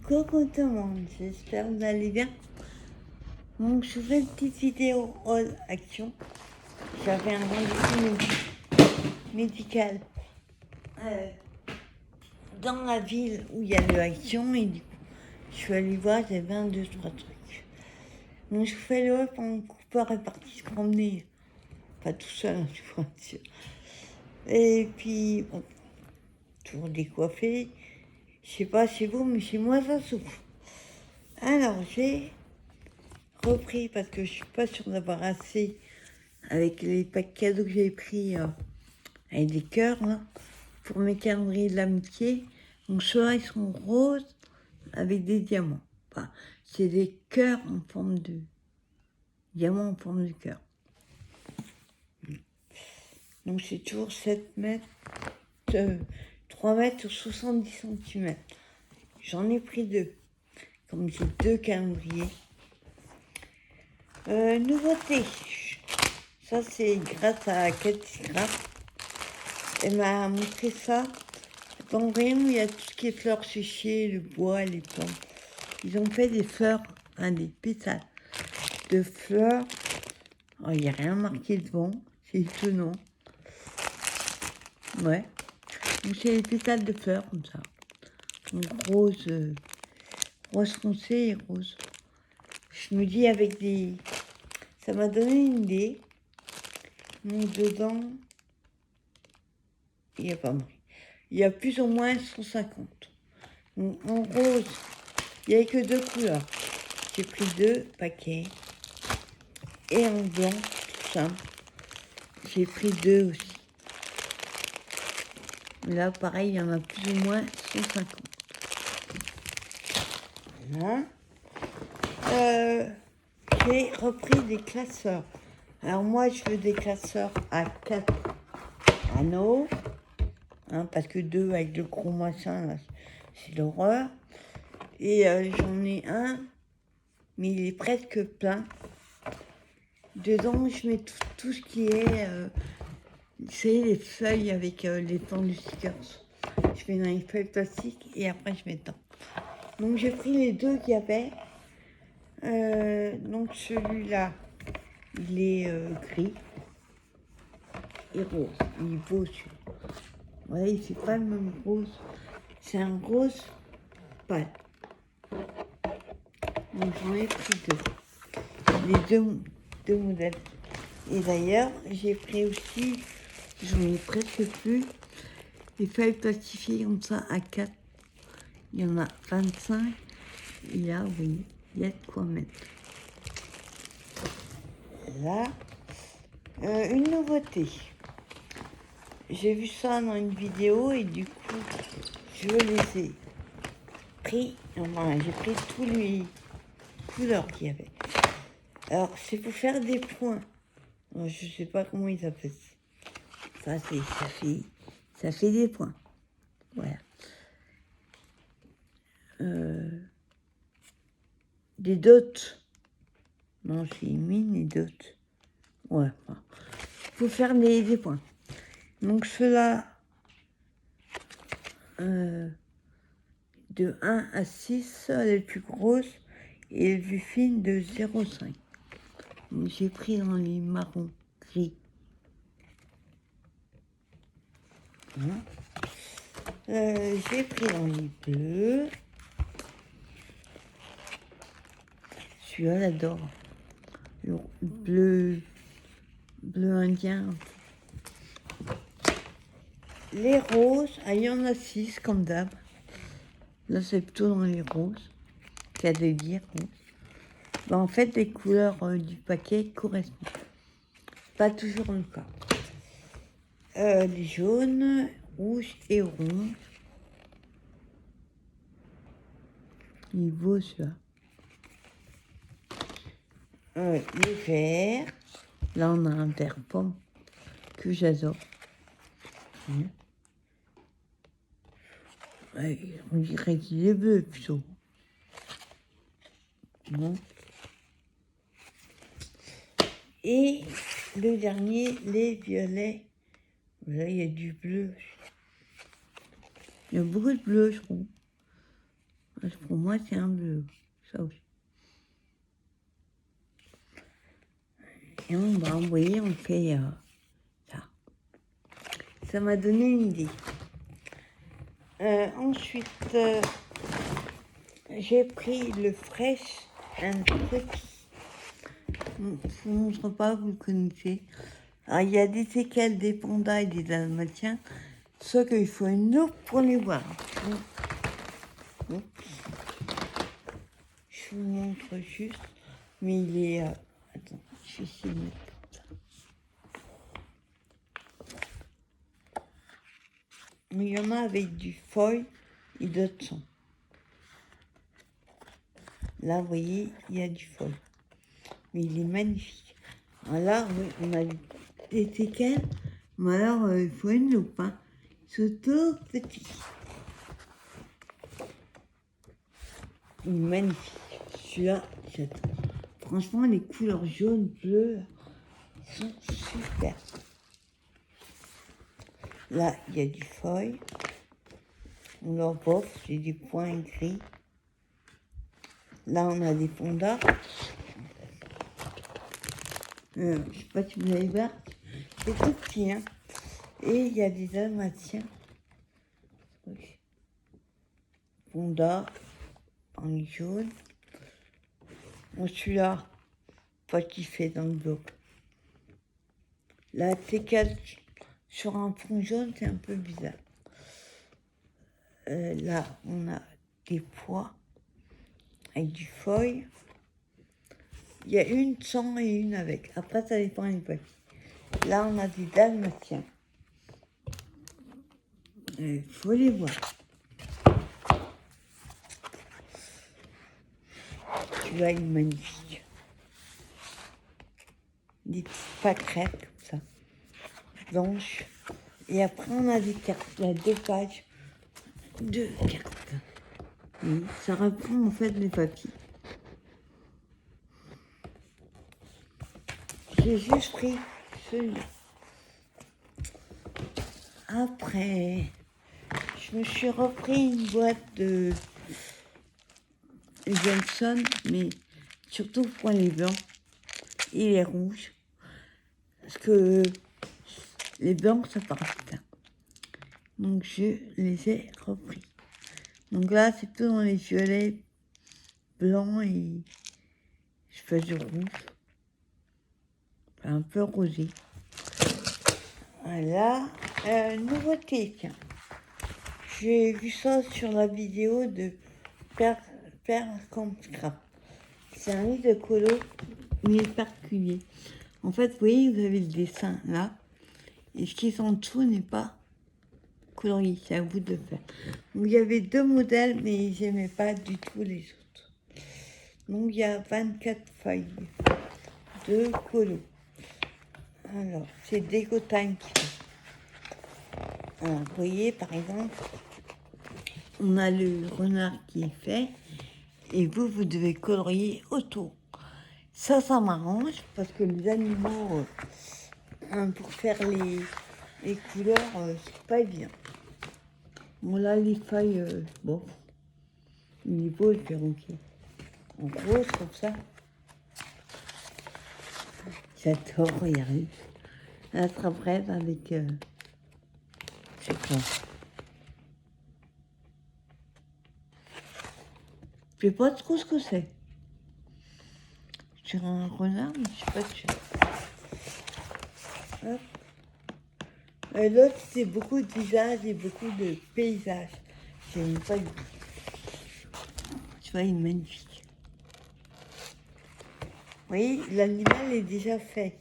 Coucou tout le monde, j'espère que vous allez bien. Donc je fais une petite vidéo all action. J'avais un rendez-vous médical dans la ville où il y a le action et du coup je suis allée voir, j'avais un, deux, trois trucs. Donc je fais le web en coupeur est parti se promener. Pas tout seul, hein, je vous rassure. Et puis bon, toujours décoiffé. Je sais pas chez vous, mais chez moi ça souffle. Alors j'ai repris parce que je suis pas sûre d'avoir assez avec les packs cadeaux que j'ai pris avec des cœurs là, pour mes calendriers de l'amitié. Donc ceux-là ils sont roses avec des diamants. Enfin, c'est des cœurs en forme de diamants en forme de cœur. Donc c'est toujours 7 mètres, 3 mètres sur 70 cm. J'en ai pris 2, comme j'ai 2 calendriers. Nouveauté, ça c'est grâce à Cathy Craft. Elle m'a montré ça. Dans Rayon, il y a tout ce qui est fleurs séchées, le bois, les plantes. Ils ont fait des fleurs, des pétales de fleurs. Oh, il n'y a rien marqué devant, c'est étonnant. Ouais. Donc c'est des pétales de fleurs comme ça. Donc rose, rose foncé et rose. Je me dis avec des... Ça m'a donné une idée. Donc dedans, il n'y a pas marqué. Il y a plus ou moins 150. Donc en rose, il n'y avait que 2 couleurs. J'ai pris 2 paquets. Et en blanc, tout simple. J'ai pris 2 aussi. Là, pareil, il y en a plus ou moins 150. Voilà. J'ai repris des classeurs. Alors moi, je veux des classeurs à 4 anneaux. Parce que 2 avec le gros machin, là, c'est l'horreur. Et j'en ai un, mais il est presque plein. Dedans, je mets tout ce qui est... c'est les feuilles avec les temps du stickers. Je mets dans les feuilles plastiques et après je mets dedans. Donc j'ai pris les 2 qu'il y avait. Donc celui-là, il est gris et rose. Il est beau celui-là. Voilà, il fait pas le même rose. C'est un rose pâle. Donc j'en ai pris 2. Les deux modèles. Et d'ailleurs, j'ai pris aussi, j'en ai presque plus, des feuilles plastifiées comme ça à 4. Il y en a 25. Et là, oui, il y a de quoi mettre. Là, une nouveauté. J'ai vu ça dans une vidéo et du coup, je les ai pris. Enfin, j'ai pris tous les couleurs qu'il y avait. Alors, c'est pour faire des points. Alors, je sais pas comment ils appellent ça. Ça fait des points. Voilà. Des dots. Non, c'est mine et dots. Ouais. Faut faire des points. Donc ceux-là, de 1 à 6, les plus grosses, et les plus fines de 0,5. Donc j'ai pris dans les marrons gris. Voilà. J'ai pris dans les bleus. Celui-là, j'adore. Le bleu indien. Les roses, il y en a 6 comme d'hab. Là, c'est plutôt dans les roses. Qu'à de dire. En fait, les couleurs du paquet correspondent. Pas toujours le cas. Les jaunes, rouges et ronds. Il est beau celui-là. Les verts. Là, on a un vert pomme que j'adore. Ouais, on dirait qu'il est bleu plutôt. Bon. Et le dernier, les violets. Là, il y a du bleu. Il y a beaucoup de bleu, je trouve. Parce que pour moi, c'est un bleu. Ça aussi. Et on va envoyer, on fait ça. Ça m'a donné une idée. Ensuite, j'ai pris le Fresh and Pretty. Je ne vous montre pas, vous le connaissez. Alors, il y a des séquelles, des pandas et des dalmatiens, sauf qu'il faut une loupe pour les voir. Je vous montre juste, mais il est... attends, je vais essayer de mettre comme ça. Mais il y en a avec du foil et d'autres sans. Là, vous voyez, il y a du foil. Mais il est magnifique. Alors là, oui, on a des séquelles, mais alors, il faut une loupe, hein. C'est tout petit. Il est magnifique. Celui-là, j'adore. Franchement, les couleurs jaune, bleu sont super. Là, il y a du foil. On leur bosse, j'ai des points gris. Là, on a des pandas. Je sais pas si vous allez voir. C'est tout petit, hein. Et il y a des dalmatiens. Panda, en jaune. Bon, celui-là, pas kiffé dans le dos. La séquelle sur un fond jaune, c'est un peu bizarre. Là, on a des pois avec du foil. Il y a une sans et une avec. Après, ça dépend des papiers. Là, on a des dalmatiens. Il faut les voir. Celui-là, il est magnifique. Des petites pâquerettes comme ça, blanches. Et après, on a des cartes. Il y a 2 pages. 2 cartes. Oui, ça reprend en fait les papiers. J'ai juste pris celui-là. Après, je me suis repris une boîte de Johnson, mais surtout pour les blancs et les rouges. Parce que les blancs, ça part putain. Donc, je les ai repris. Donc là, c'est tout dans les violets, blancs et je fais du rouge. Un peu rosé. Voilà. Nouveauté, tiens. J'ai vu ça sur la vidéo de Père Camp-Scrap. C'est un livre de colo, mais particulier. En fait, vous voyez, vous avez le dessin là. Et ce qui est en dessous n'est pas colorié. C'est à vous de le faire. Donc, il y avait 2 modèles, mais j'aimais pas du tout les autres. Donc, il y a 24 feuilles de colo. Alors, c'est Deco Time qui fait. Alors, vous voyez, par exemple, on a le renard qui est fait, et vous devez colorier autour. Ça m'arrange, parce que les animaux, pour faire les couleurs, c'est pas évident. Bon, là, les feuilles, bon, il est beau le perroquet. En gros, je trouve ça. J'adore, regardez. La trabrève avec, je sais pas. Je sais pas trop ce que c'est. Sur un renard, mais je sais pas sûr. Hop. L'autre, c'est beaucoup de visages et beaucoup de paysages. J'aime pas du tout. Tu vois, il est magnifique. Vous voyez, l'animal est déjà fait.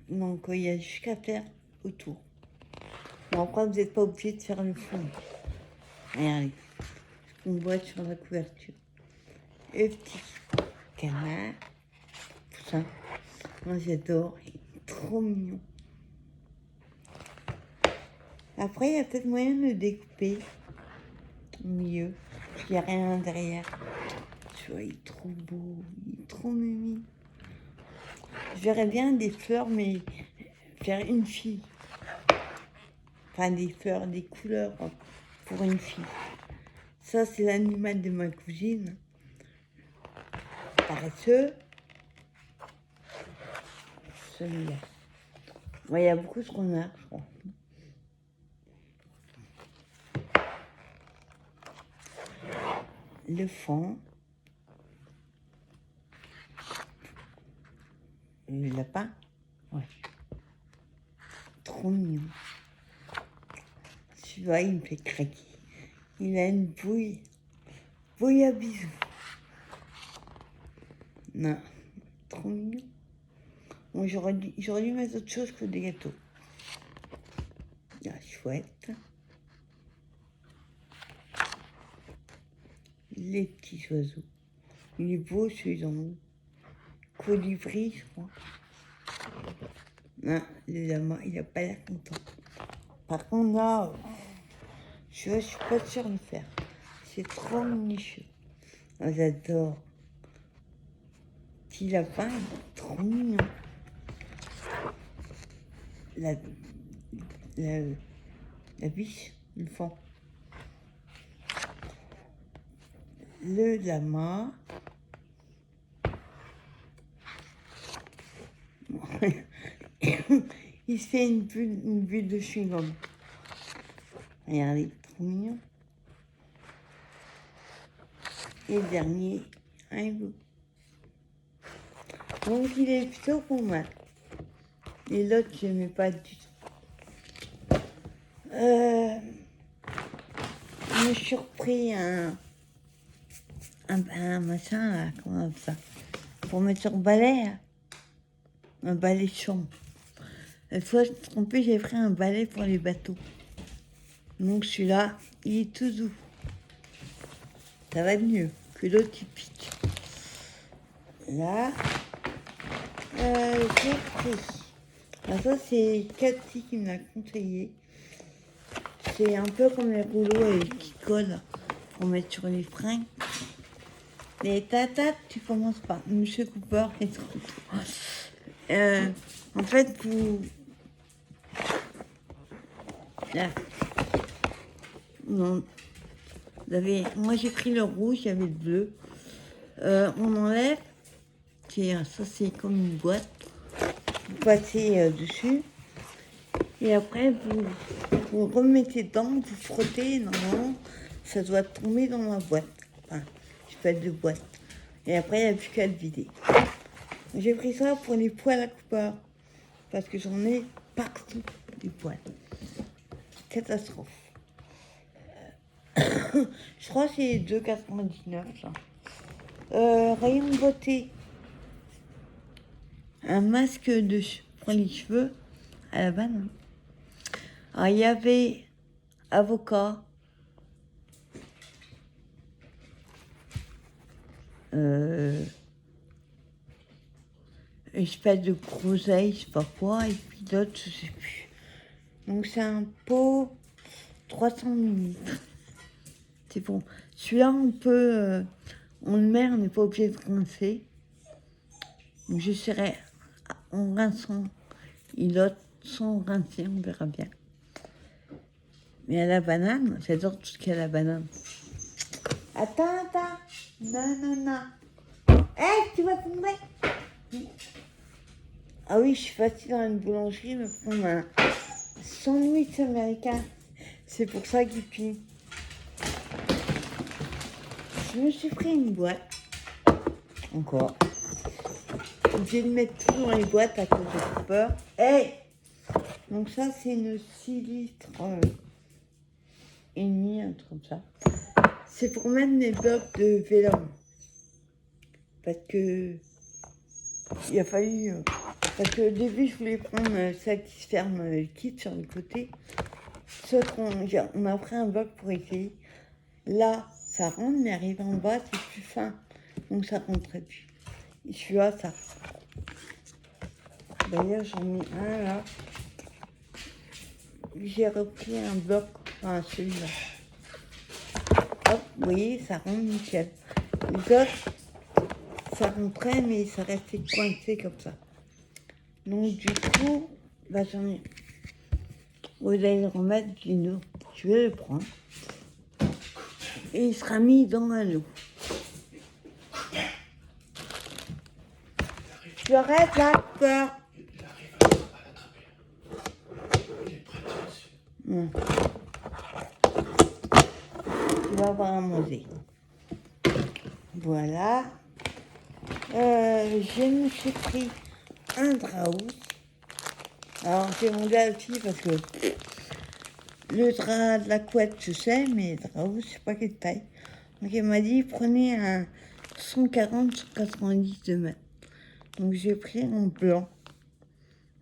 Donc, il y a juste qu'à faire autour. Bon, après, vous n'êtes pas obligé de faire le fond. Regardez, ce qu'on voit sur la couverture. Le petit canard, tout ça. Moi, j'adore. Il est trop mignon. Après, il y a peut-être moyen de le découper au milieu. Parce qu'il n'y a rien derrière. Tu vois, il est trop beau. Il est trop mimi. Je verrais bien des fleurs, mais faire une fille. Enfin, des fleurs, des couleurs pour une fille. Ça, c'est l'animal de ma cousine. Paresseux. Celui-là. Ouais, il y a beaucoup de renards, je crois. Le fond. Le lapin. Ouais. Trop mignon. Celui-là, il me fait craquer. Il a une bouille. Bouille à bisous. Non. Trop mignon. Bon, j'aurais dû mettre autre chose que des gâteaux. Ah, chouette. Les petits oiseaux. Il est beau celui-là. Colibri, je crois. Non, le lama, il n'a pas l'air content. Par contre, là, je suis pas sûre de le faire. C'est trop minutieux. Oh, j'adore. Petit lapin, il est trop mignon. La biche, le fond. Le lama. Il se fait une bulle de chewing-gum. Regardez, trop mignon. Et le dernier, un hibou. Donc il est plutôt pour moi. Et l'autre, je n'aimais pas du tout. Je me suis repris un machin, là, comment on appelle ça, pour mettre sur le balai, là. Un balai de chambre. Une fois, je me suis trompée, j'ai pris un balai pour les bateaux. Donc celui-là, il est tout doux. Ça va mieux que l'autre qui pique. Là, j'ai pris. Alors ça, c'est Cathy qui me l'a conseillé. C'est un peu comme les rouleaux qui collent pour mettre sur les fringues. Les tatates, tu commences pas. Monsieur Cooper est trop tôt. En fait, vous... Là. Non. Vous avez... Moi, j'ai pris le rouge, il y avait le bleu. On enlève. Ça, c'est comme une boîte. Vous passez dessus. Et après, vous remettez dedans, vous frottez. Normalement, ça doit tomber dans la boîte. Enfin, je fais deux boîtes. Et après, il n'y a plus qu'à le vider. J'ai pris ça pour les poils à coupeur. Parce que j'en ai partout, des poils. Catastrophe. Je crois que c'est 2,99, ça. Rayon de beauté. Un masque pour les cheveux à la banane. Alors, il y avait avocat. Espèce de groseille, je sais pas quoi, et puis d'autres, je sais plus. Donc c'est un pot 300 ml. C'est bon. Celui-là, on le met, on n'est pas obligé de rincer. Donc j'essaierai en rinçant et l'autre sans rincer, on verra bien. Mais à la banane, j'adore tout ce qu'il y a à la banane. Attends. Non. Hé, tu vas tomber. Ah oui, je suis partie dans une boulangerie me prendre un sandwich américain. C'est pour ça qu'il pue. Je me suis pris une boîte. Encore. J'ai de mettre tout dans les boîtes à cause de Cooper. Hey! Donc ça, c'est une 6 litres et demi, un truc comme ça. C'est pour mettre les blocs de vélum. Parce que il a fallu... parce qu'au début, je voulais prendre ça qui se ferme le kit sur le côté. Sauf qu'on a pris un bloc pour essayer. Là, ça rentre, mais arrivé en bas, c'est plus fin. Donc ça rentrait plus. Et celui-là, ça... D'ailleurs, j'en ai un là. J'ai repris un bloc, enfin celui-là. Hop, vous voyez, ça rentre nickel. Les autres, ça rentrait, mais ça restait coincé comme ça. Donc du coup, bah, j'en ai... Vous allez le remettre du nous. Je vais le prendre. Et il sera mis dans un lot. Tu arrêtes là, peur. Il arrive à l'attraper. Il est prêt dessus. Non. Tu vas avoir à manger. Voilà. Je me suis pris un draus. Alors j'ai demandé à la fille parce que le drap de la couette, je sais, mais le draus, je sais pas quelle taille. Donc elle m'a dit, prenez un 140-190 de mètre. Donc j'ai pris en blanc.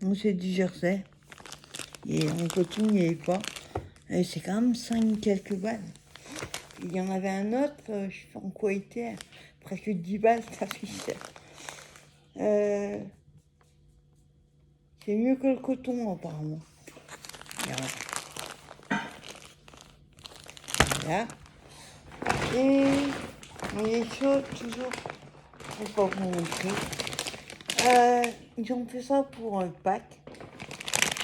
Donc c'est du jersey. Et en coton, il n'y avait pas. Et c'est quand même 5 quelques balles. Il y en avait un autre, je sais pas en quoi il était, presque 10 balles, ça fait cher. C'est mieux que le coton, apparemment. Voilà. Et les choses, toujours, je ne vais pas vous montrer. Ils ont fait ça pour Pâques.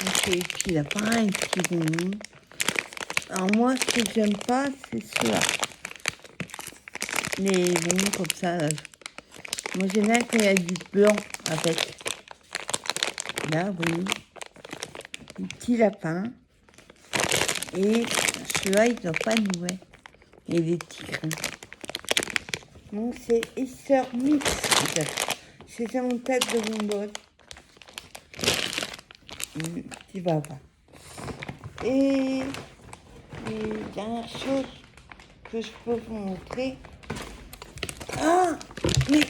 Donc c'est les petits lapins, les petits bonbons. Alors moi, ce que j'aime pas, c'est ceux-là. Les bonbons comme ça. Moi, j'aime bien quand il y a du blanc avec. Là, vous voyez. Les petits lapins. Et ceux-là, ils n'ont pas de nouvelles. Et des petits grains. Donc, c'est Easter Mix. C'est en tête de bonbonne. Petit baba. Et dernière chose que je peux vous montrer. Ah, mais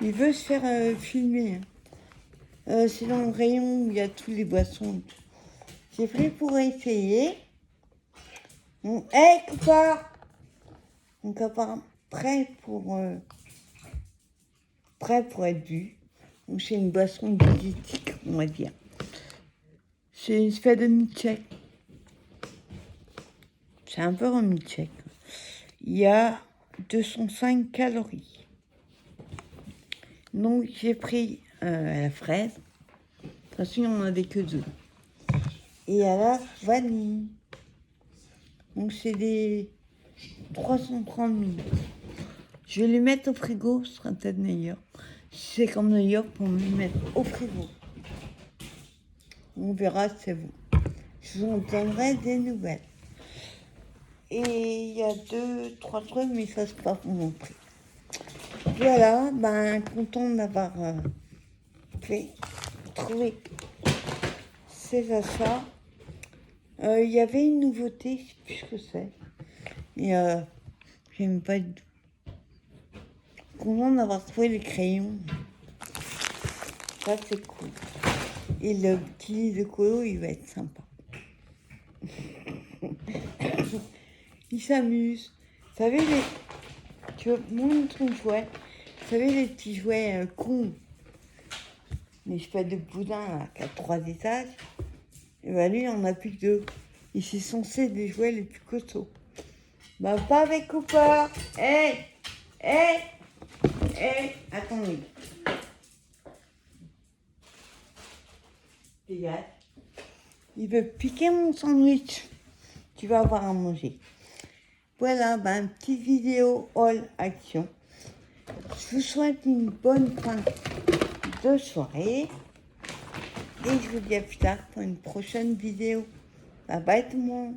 il veut se faire filmer. C'est dans le rayon où il y a tous les boissons. J'ai pris pour essayer. Bon, hey, Cooper! Donc, apparemment, prêt pour être bu. Donc, c'est une boisson diététique, on va dire. C'est une espèce de milkshake. C'est un peu un milkshake. Il y a 205 calories. Donc, j'ai pris à la fraise. De toute façon, il n'y en avait que 2. Et à la vanille. Donc, c'est des 330 minutes. Je vais les mettre au frigo, ce sera peut-être meilleur. Si c'est comme New York, on va les mettre au frigo. On verra si c'est vous. Je vous en donnerai des nouvelles. Et il y a 2-3 trucs, mais ça c'est pas pour montrer. Voilà, content d'avoir trouvé ces achats. Il y avait une nouveauté, je sais plus ce que c'est. Et j'aime pas du tout. Content d'avoir trouvé les crayons. Ça c'est cool. Et le petit de colo, il va être sympa. Il s'amuse. Vous savez, tu veux montrer ton jouet. Vous savez, les petits jouets cons. Mais je fais de boudin là, qui a 3 étages. Et lui, il en a plus que 2. Et c'est censé être des jouets les plus costauds. Pas avec Cooper. Hey, attendez. Dégage. Il veut piquer mon sandwich. Tu vas avoir à manger. Voilà, une petite vidéo all action. Je vous souhaite une bonne fin de soirée. Et je vous dis à plus tard pour une prochaine vidéo. Bye bye tout le monde.